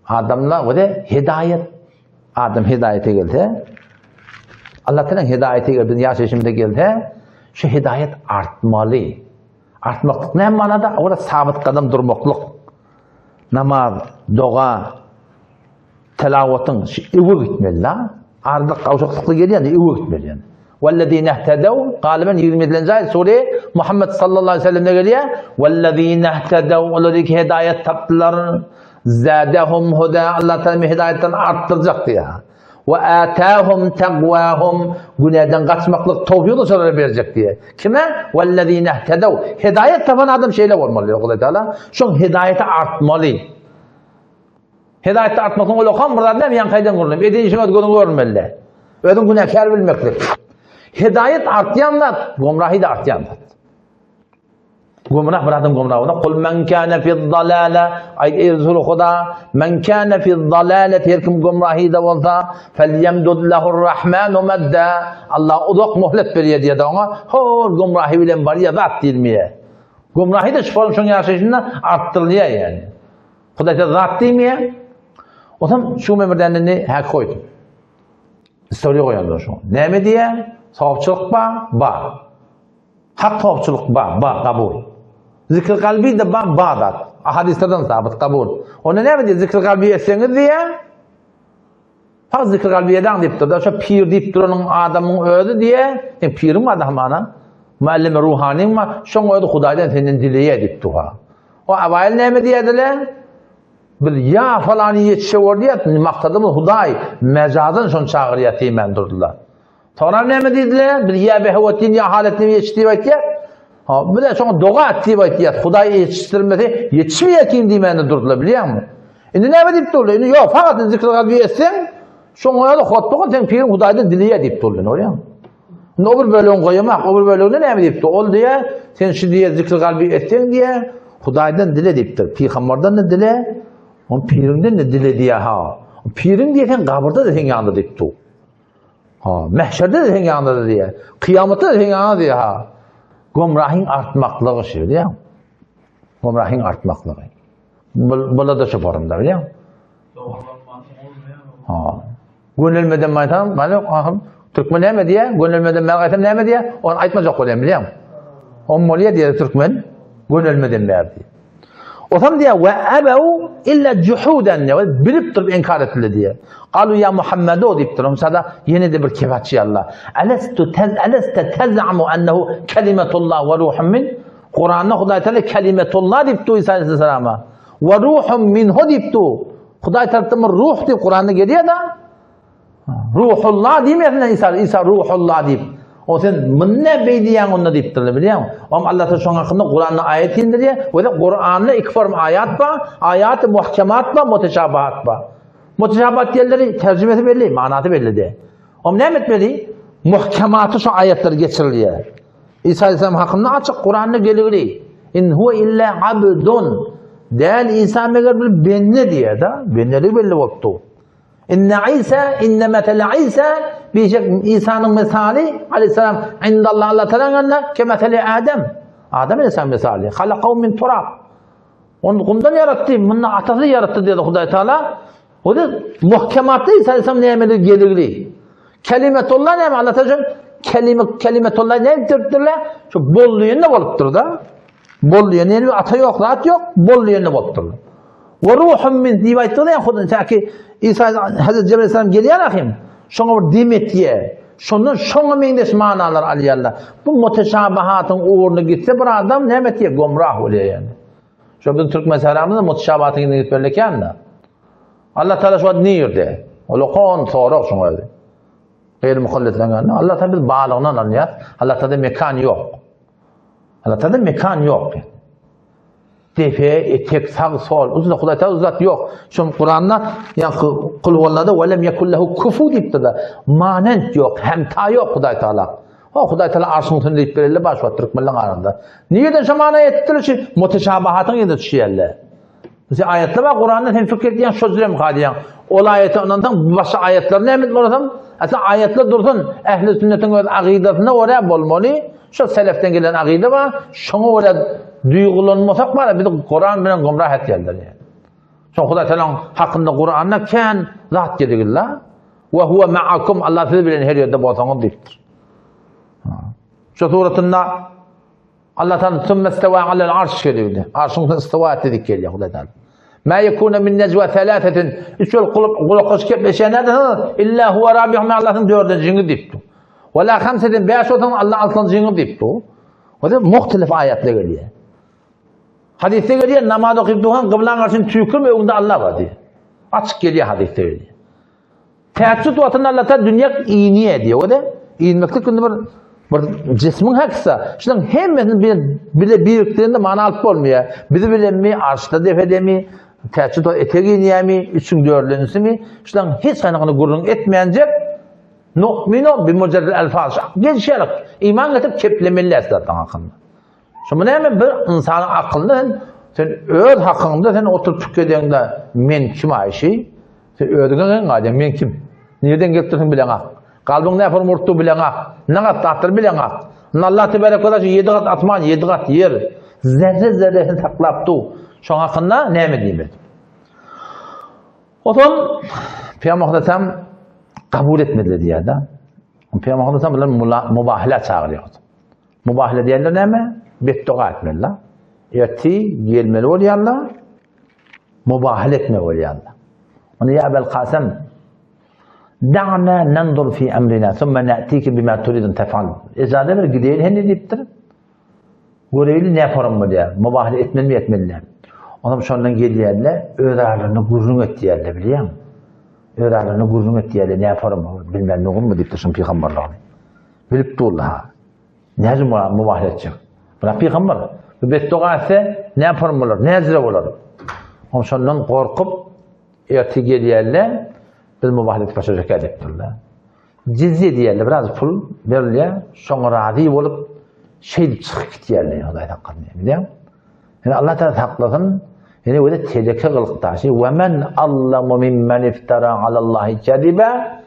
Adamlar o da hidayet. Adam hidayete geldi. Allah'tan hidayete geldi. Yaşayışımda geldi. Şu hidayet artmalı. Artmaklık ne manada? Orada sabit kadam durmaklık. Namaz, dua, telavatın ıvı gitmeli la. Arada kavşaklıklı geliyor da ıvı gitmeli yani. وَالَّذ۪ينَ اهْتَدَوْا galiben 27. ayet Sure Muhammed sallallahu aleyhi ve sellem'de geliyor. وَالَّذ۪ينَ اهْتَدَوْا onları ki hidayet taptılar. زَادَهُمْ هُدَى Allah Teala hidayetten arttıracak diye. وَآتَاهُمْ تَقْوَاهُمْ günahdan kaçmaklık tevfiği sonra verecek diye. Kime? وَالَّذ۪ينَ اهْتَدَوْا hidayet tapan adam şeyle olmalı. Allah Teala. Şu hidayete artmalı. Hidayette artmasın öyle kan burada ne mi yan kaydan kurulur. Edin işin ödgünü görmeli. Ödün günahkar bilmeklik. Hidayet artyanlar, gumrahi de artyanlar. Gumrah bırakın gumrahına. Kul men kâne fi'd-dalâle ayet erzulu huda men kâne fi'd-dalâle her kim gumrahi de olsa felyemdud lehur-rahmânu medda Allah udak muhlet veriyor diye de ona hor gumrahi bilen var ya zat dilmiye. Gumrahi de şifalı şun yaşayışından arttırılıyor yani. Huda da zat dilmiye. O zaman şu memirdenini hak koydum. Soruya koyanlar şu. Ne mi diye? Savapçılık ba. Hak savapçılık ba kabul. Zikr kalbi de ba. Hadislerden sabit kabul. Ona ne mi diye? Zikr kalbi etseniz diye? Hak zikr kalbi eden deyip durdu. Şu pir deyip duranın adamın ödü diye. Pirim var da bana. Muallime ruhanim var. Şun ödü Huday'dan senin dileye deyip duha. O avayel ne mi diye dediler? Bir ya falan yetişiyor diye maktadımız Huday mecazın şun çağırıya temen durdular. Sonra ne mi dediler? Bir ya behvettin ya haletini yetiştiği vakit bir de sonra doğa ettiği vakit Huday yetiştirmesi yetişmiyor kim demeni durdular biliyor musun? Şimdi ne mi deyip durdular? Yok fakat zikr kalbi etsin sonra da hutbukun sen pirin Huday'dan dileye deyip durdular oraya mı? Öbür bölüğün koymak, öbür bölüğünde ne mi deyip durdular? Ol diye sen şu diye zikr kalbi etsin diye Huday'dan dile deyip durdular. Peygamberden de dile on pirinden de dile diye ha. Pirin diye sen kabırda da sen yanında deyip dur. Ha, mehşerde de sen yanında diye. Kıyamette de sen yanında diye ha. Gumrahin artmaklığı şey diye. Gomrahin artmaklığı. Bula da şu forumda biliyor musun? Gönülmeden maytam, malum Türkmen neme diye, gönülmeden melgatem neme diye, onu aytmacak olayım biliyor musun? On moliye diye Türkmen, gönülmeden verdi. O zaman diye ve ebev illa cuhuden diye, bilip durup inkar ettiler diye. Kalu ya Muhammed o deyip durum. Sada yeni de bir kefatçı Allah. Aleste tez'amu ennehu kelimetullah ve ruhun min. Kur'an'da Huday Teala kelimetullah deyip du İsa Aleyhisselam'a. Ve ruhun minhu deyip du. Huday Teala ruh deyip Kur'an'da geliyor da. Ruhullah deyip İsa ruhullah deyip. O sen minne beydiyen onu deyip durdu biliyor musun? Ama Allah Teala şu hakkında Kur'an'da ayet indirdi. Ve de Kur'an'da iki form ayat var. Ayat-ı muhkemat var, muteşabahat var. Muteşabahat yerleri tercümesi belli, manatı belli de. Ama ne etmeli? Muhkematı şu ayetleri geçiriliyor. İsa Aleyhisselam hakkında açık Kur'an'da geliyor. İn huve illa abdun. Değerli İsa meğer bir benne diye da. Bennelik belli oldu. İnne İsa, inne metele İsa, bir İsa'nın misali Aleyhisselam indallah Allah Teala'nın ke metele Adem. Adem Aleyhisselam misali. Halakav min turab. Onu kumdan yarattı, bunun atası yarattı diye Huday Teala. O da muhkematta İsa Aleyhisselam nimetleri gelirli. Kelimetullah ne mi anlatacağım? Kelimetullah ne diyorlar? Şu bollu yerine olup da. Bollu yerine ata yok, rahat yok, bollu yerine olup durdu. Ve ruhun min divayetti ya Huday ki İsa Hazreti Cebrail Aleyhisselam geliyor akım. Şuna bir demet diye. Şuna mendeş manalar alıyarlar. Bu muteşabahatın uğruna gitse bir adam ne diye gomrah oluyor yani. Şu bizim Türk mezheramızda muteşabahatın gidip böyleken de. Allah Teala şu an neyirdi? O kon sonra şuna dedi. Gayri muhalletlerden. Allah Teala biz bağlığından anlıyor. Allah Teala mekan yok. Allah Teala mekan yok. Defe, etek, sağ, sol. Uzun Huday Teala uzat yok. Şu Kur'an'da yani kul huvallahu ve lem yekul lehu kufu deyip de manent yok. Hemta yok Huday Teala. O Huday Teala arşın deyip belirli baş var Türkmenlerin arasında. Niye şu mana ettiler ki muteşabahatın yetişiyorlar. Mesela ayetler var Kur'an'da sen fikir diyen sözüyle mi kadiyen? Ol ayeti ondan başka ayetler ne emin olursan aslında ayetler dursun ehl-i sünnetin akidesine oraya bolmalı. Şu seleften gelen akide var. Şuna oraya duygulanmasak var. Bir de Kur'an bilen gomrah et yerler yani. Şu Huday Teala'nın hakkında Kur'an'da ken zat gedigiller. Ve huve ma'akum Allah sizi bilen her yerde bolsanız deyiptir. Şu suretinde Allah Teala sümme isteva alel arş geliyordu. Arşın isteva ettik geliyor Huday Teala. Ma yekune min necve thalathatin. Üçül kulakış kepleşenlerden illa huve rabihum Allah'ın dördüncünü deyipti. Ve la hamsetin beş otan Allah altıncını deyipti. O da muhtelif ayetler geliyor. Hadiste geliyor namaz okuyup duhan kıblan karşısını tükürme onda Allah var diye. Açık geliyor hadiste geliyor. Teheccüd vatanı Allah Teala dünya iyini ediyor. O da iyinmekte bir cismin haksa. Şunun hemmenin bile birliklerinde mana alıp olmuyor. Bizi bile mi, arşta defede mi, teheccüd eteği niye mi, üçün dördüncüsü mi? Şunun hiç kaynakını gururun etmeyecek. Nu'minu bi mucerrel elfaz. Geçerek iman getirip keplemeli esnaftan hakkında. Şimdi ne hemen bir insanın aklını sen öz hakkında sen oturup tükediğinde men kim ayşi? Sen ödüğün ne men kim? Nereden getirdin bilen hak? Kalbin ne yapar murtu bilen hak? Ne kat tahtır bilen hak? Allah tebarek ve teala 7 kat atman, 7 kat yer. Zerre zerresini saklaptı. Şu hakkında ne mi diyeyim? O zaman Peygamber Aleyhisselam kabul etmediler diye de. Peygamber Aleyhisselam bunlar mübahle çağırıyordu. Mübahle diyenler ne mi? Beddua etmeliler. Eti gelmeli oluyorlar. Mübahle etme oluyorlar. Onu ya Ebel Kasem da'na nandur fi emrina thumma na'tiki bima turidun tef'al. İzade bir gideyin henni deyiptir. Görevli ne yaparım mı diye. Mübahle etmeli mi etmeliler. Ondan sonradan geliyorlar. Öğrenlerini gurrun et diyorlar biliyor musun? Öğrenlerini gurrun et diyorlar. Ne yaparım mı? Bilmem ne olur mu deyiptir şimdi peygamberler. Bilip durlar. Ne zaman mübahle edecek? Bırak peygamber. Beddua etse ne yaparım olur? Ne ezre olur? Ondan sonradan korkup erti geliyorlar. Biz mübahle edip başlayacak ediptirler. Cizye diyorlar. Biraz pul veriliyor. Sonra razı olup şey çıkıp gidiyorlar. Odaydan kalmıyor. Biliyor musun? Yani Allah Teala saklasın. Yani öyle tehlike kılıkta. وَمَنْ أَلَّمُ مِمَّنْ اِفْتَرَى عَلَى اللّٰهِ كَذِبًا.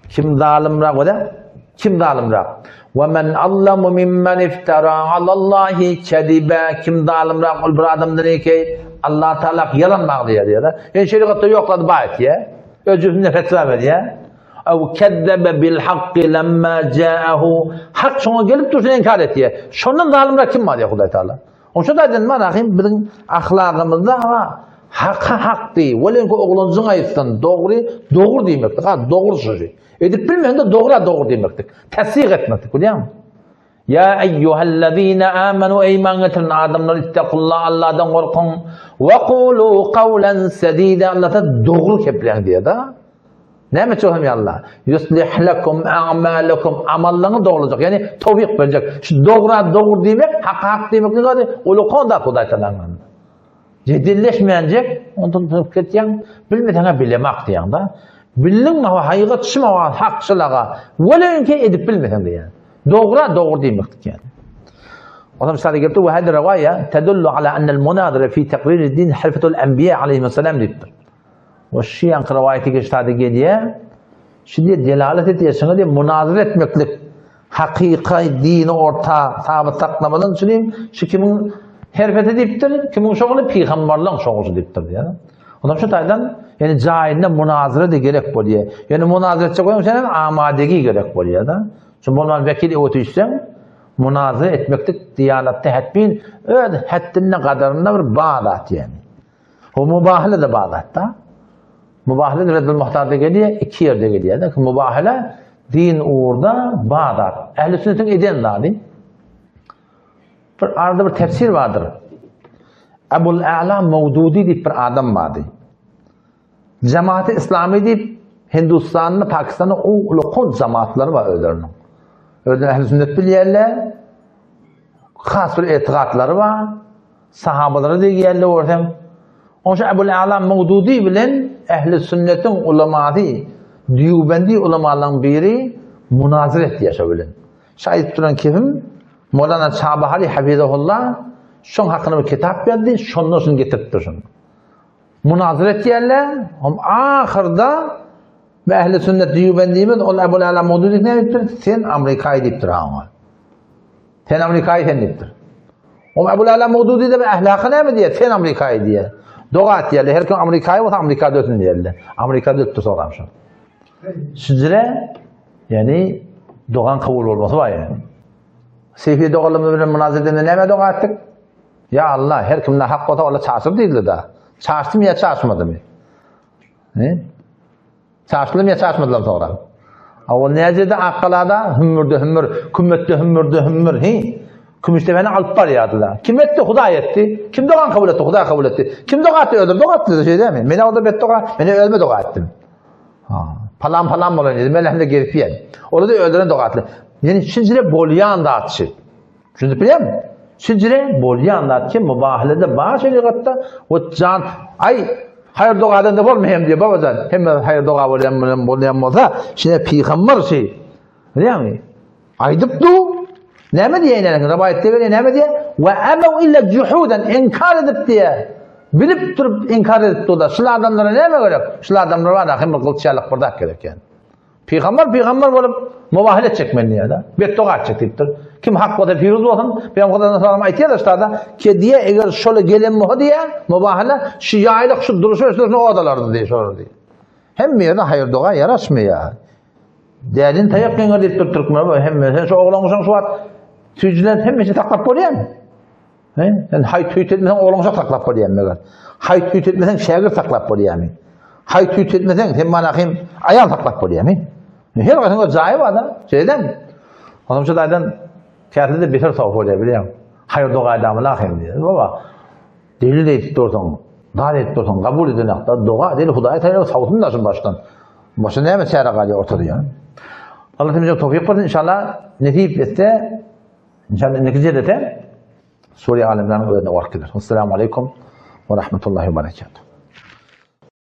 Kim zalimler öyle Kim zalimrak? Ve men allamu mimmen iftara alallahi kedibe. Kim zalimrak ol bir adamdır ki Allah Teala yalan mağdiye diyor. Yani şeriatta yokladı bayet ya. Özüne fetva veriyor. Ev kezzebe bil hakki lemma ca'ahu. Hak şuna gelip dursun inkar etti. Şondan zalimrak kim var ya Huday Teala? O şu da dedim rahim bizim ahlakımızda ama hakka hak değil. Velen ki oğluncun ayıptan doğru demektir. Ha doğru sözü. Edip bilmeyen de doğru demektir. Tesir etmektir. Biliyor musun? Ya eyyühellezine amenu eyman getirin adamlar ittakullah Allah'dan korkun. Ve kulu kavlen sedide Allah'ta doğru keplen diye da. Ne mi çoğum ya Allah? Yuslih lekum a'malakum amallarını doğrulacak. Yani tevfik verecek. Şu doğru demek, hak demek ne kadar? Olu konuda Huday Teala'nın. Ciddileşmeyecek, ondan tutup ketken, bilmediğine bilemek diyen da. Bilin mi hakikat şıma hakçılığa, veleyin ki edip bilmediğin diye. Doğru demektik yani. O zaman misali geldi ve hadi rivaya tedullu ala ennel munadire fi tekrir din halfetul enbiya aleyhisselam dittir. O Şiyan rivayeti geçti geliyor. Şimdi delalet ediyorsun diye münazara etmeklik hakiki dini orta sabit saklamanın söyleyeyim. Şu kimin herfet ediptir, kimin şoğlu peygamberlerin şoğlu diptir yani. Ondan şu taydan yani cahilinde münazara da gerek boluyor. Yani münazara edecek olan senin amadegi gerek boluyor da. Çünkü bundan vekil ötüşsen münazara etmeklik diyanette hetbin öyle hettinin kadarında bir bağdat yani. O mübahle de bağdatta. Mübahle de Reddül Muhtar'da geliyor, iki yerde geliyor. Mübahle din uğurda bağdat. Ehl-i sünnetin eden dağdı. Arada bir tefsir vardır. Ebul A'la Mevdudi deyip bir adam vardı. Cemaat-i İslami deyip Hindistan'da, Pakistan'da o lokal cemaatları var öldürünün. Öldürün ehl-i sünnet biliyerler. Khas bir etikatları var. Sahabaları da yerler ortam. Onun için Ebul A'la Mevdudi bilen ehl-i sünnetin uleması, Diyubendi ulemaların biri münazir etti yaşabilen. Şahit duran kim? Mevlana Çağbahari Hafizahullah şun hakkında bir kitap verdi, şunun için getirtti şunu. Münazir etti yerler, ahırda ve ehl-i sünnet Diyubendi'miz o Ebul A'la Mevdudi ne deyiptir? Sen Amerika'yı deyiptir ama. Sen Amerika'yı sen deyiptir. O Ebul A'la Mevdudi de bir ahlakı ne mi diye? Sen Amerika'yı diye. Doğa et yerler. Her gün Amerika'yı olsa Amerika'da ötün yerler. Amerika'da öttü soramışım. Sizce yani doğan kabul olması var yani. Seyfi doğalımız bilen münazirden neme doğa ettik? Ya Allah her kimden hak olsa Allah çağırsın değildi da. Çağırsın mı ya çağırsmadı mı? Çağırsın mı ya çağırsmadılar sonra. O necede akkalada hümmürdü, kümmette hümmürdü. Kümüşte beni alıp var yadılar. Kim etti? Huday etti. Kim doğan kabul etti? Huday kabul etti. Kim doğa etti? Öldür. Doğa etti şey değil mi? Beni orada bet doğa, beni ölme doğa ettim. Palan mı olaydı? Ben hem de gerip yiyen. Orada öldüren doğa etti. Yani şimdi bolyan da atışı. Şimdi biliyor musun? Şimdi bolyan da atışı mübahlede bazı şeriatta o can ay hayır doğadan da olmayayım diye babacan. Hem hayır doğa bolyan olsa şimdi peygamber şey. Biliyor musun? Aydıp du. Ne mi diye inanın? Rivayette veriyor ne mi diye? Ve emev illa cuhuden inkar edip diye. Bilip durup inkar edip da. Şular adamlara ne mi gerek? Şular adamlara var da hem kılçalık burada gerek yani. Peygamber olup mübahle çekmeli ya da. Bettoğa edecektir. Kim hak olsa firuz olsun. Ben kadar sonra ayetiye de şurada ki diye eğer şöyle gelen mu diye mübahle şu yaylık şu duruşu o adalardı diye soruyor diye. Hem mi ya da hayır doğa yaraşmıyor ya. Değerin tayakkın edip durtturma hem sen şu oğlanmışsın şu at. Tücüler hemmesi taklap koyuyor mu? Yani hay tüyt etmesen oğlanmışsın taklap koyuyor mu? Hay tüyt etmesen şehir taklap koyuyor mu? Hay tüyt etmesen hem manakım ayağın taklap koyuyor mu? Her vakit o cahil var da. Şeyden adam şu daydan kârlide bir tavuk oluyor biliyor musun? Hayır doğa adamı lakım diyor. Baba deli de etip dursan, dar etip dursan, kabul edin hatta doğa değil Hudaya Teala savutun da baştan. Başta ne mi çare kalıyor ortada yani? Allah temize tevfik versin inşallah neticede Suriye alemlerinin öğrenme var kıdır. Esselamu Aleyküm ve Rahmetullahi ve Berekatuhu.